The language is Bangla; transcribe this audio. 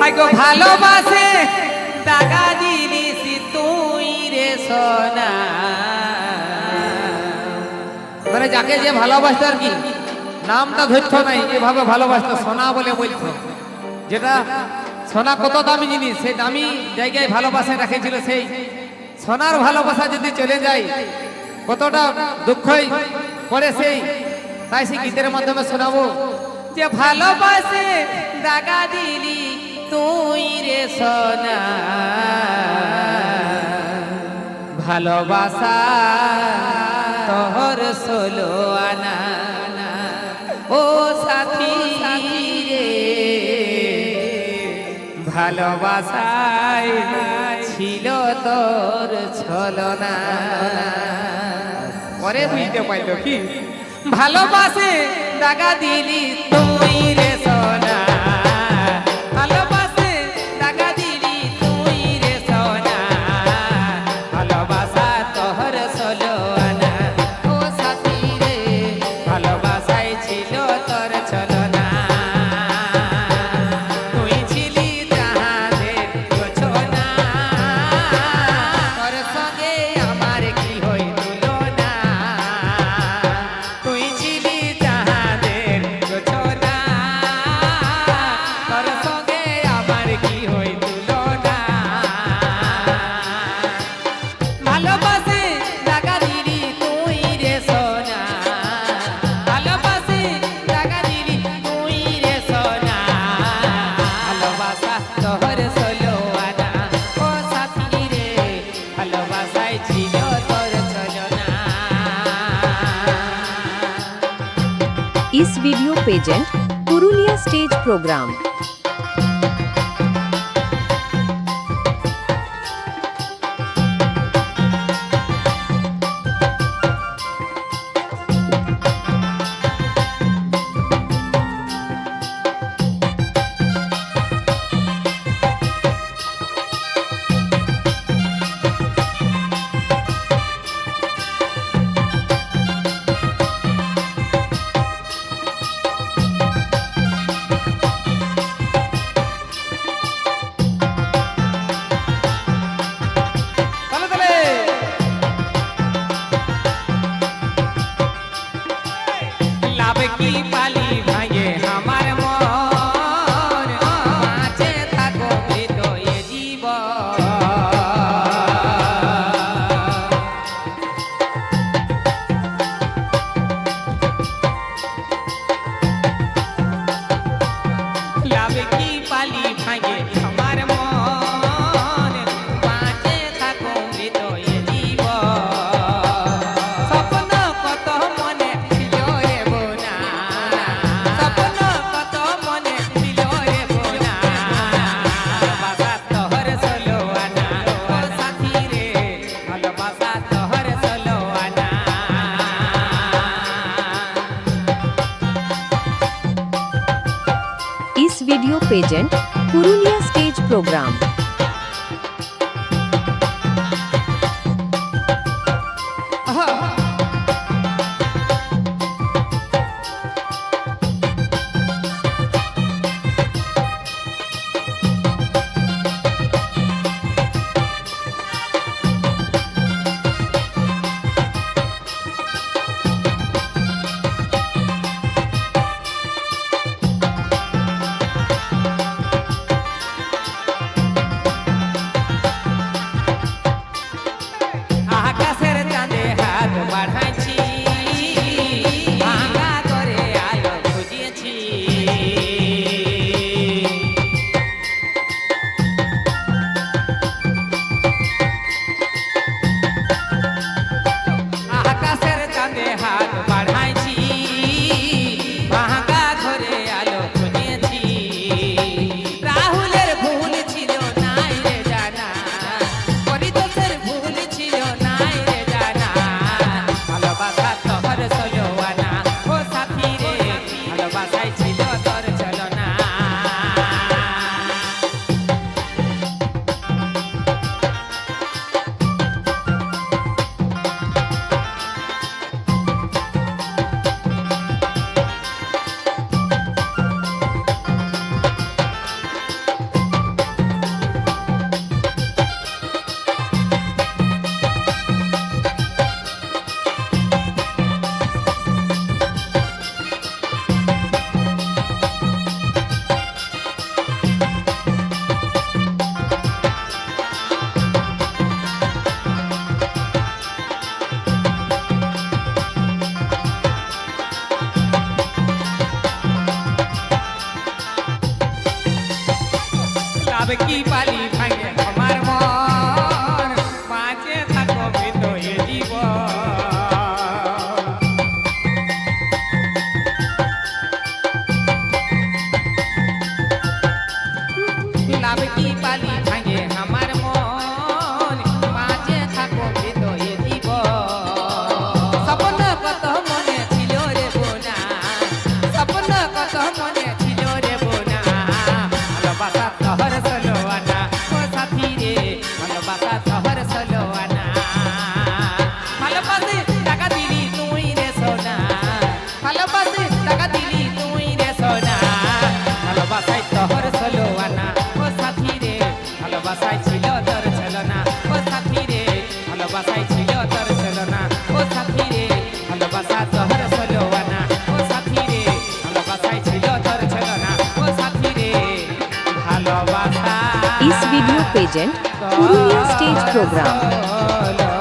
আগো ভালোবাসে দাগা দিলিস তুই রে সোনা। মানে যাকে যে ভালোবাসতো আর কি নামটা ধরতো নাই, এভাবে ভালোবাসতো, সোনা বলে বলতো। যেটা সোনা কত দামি জিনিস, সেই দামি জায়গায় ভালোবাসা রেখেছিল। সেই সোনার ভালোবাসা যদি চলে যায় কতটা দুঃখই পড়ে সেই। তাই সেই গীতের মাধ্যমে শোনাবো যে ভালোবাসে দাগা দিলি তুই রে সোনা, ভালোবাসা তোর ষোলো আনা। ও সাথী রে ভালোবাসায় ছিল তোর ছলনা। পরে বুঝতে পারল কি ভালোবাসে দাগা দিলি তুই রে সোনা, ভালোবাসে দাগা দিলি তুই রে সোনা, ভালোবাসা তোর ষোলো আনা। ও সাথী রে ভালোবাসায় ছিল তোর ছলনা। তুই ছিলি জাহাজের জোছনা, তোর সঙ্গে আমার কি হইল না। তুই ছিলি জাহাজের জোছনা, তোর সঙ্গে আমার কি হইল না। ভালোবাসে দাগা দিলি তুই রে সোনা, ভালোবাসে দাগা দিলি তুই রে সোনা, ভালোবাসা তোর ষোলো আনা। ও সাথী রে ভালোবাসায় ছিল তোর ছলনা। इस video pageant Purulia stage programme. তালে তালে লাভ কি পালি ভাঙে আমার মন, বাঁচে থাকো মৃত এ জীবন। লাভ কি পালি ভাঙে আমার মন, বাঁচে থাকো মৃত এ জীবন। স্বপ্ন কত মনে ছিল রে বোনা, স্বপ্ন কত মনে ছিল রে বোনা, ভালোবাসা তোর ষোলো আনা। ও সাথী রে ভালোবাসা তোর ষোলো আনা। इस video pageant Purulia stage program. লাভ কি পালি ভাঙে আমার মন বাঁচে থাকো ভিতরে জীবন লাভ কি পালি ভাঙে আমার মন বাঁচে থাকো ভিতরে জীবন স্বপ্ন কত মনে ছিল রে বোনা স্বপ্ন কত মনে ছিল রে বোনা ভালোবাসা শহর সলোয়ানা ও সাথী রে ভালোবাসা শহর সলোয়ানা ভালোবাসে টাকা দিলি তুই রে সোনা ভালোবাসে টাকা দিলি তুই রে সোনা ভালোবাসাই শহর সলোয়ানা ও সাথী রে ভালোবাসাই ছিল তোর ছলনা ও সাথী রে ভালোবাসাই ছিল তোর ছলনা ও সাথী রে ভালোবাসা শহর সলোয়ানা ও সাথী রে ভালোবাসাই ছিল তোর ছলনা ও সাথী রে ভালোবাসা इस video pageant Purulia stage programme.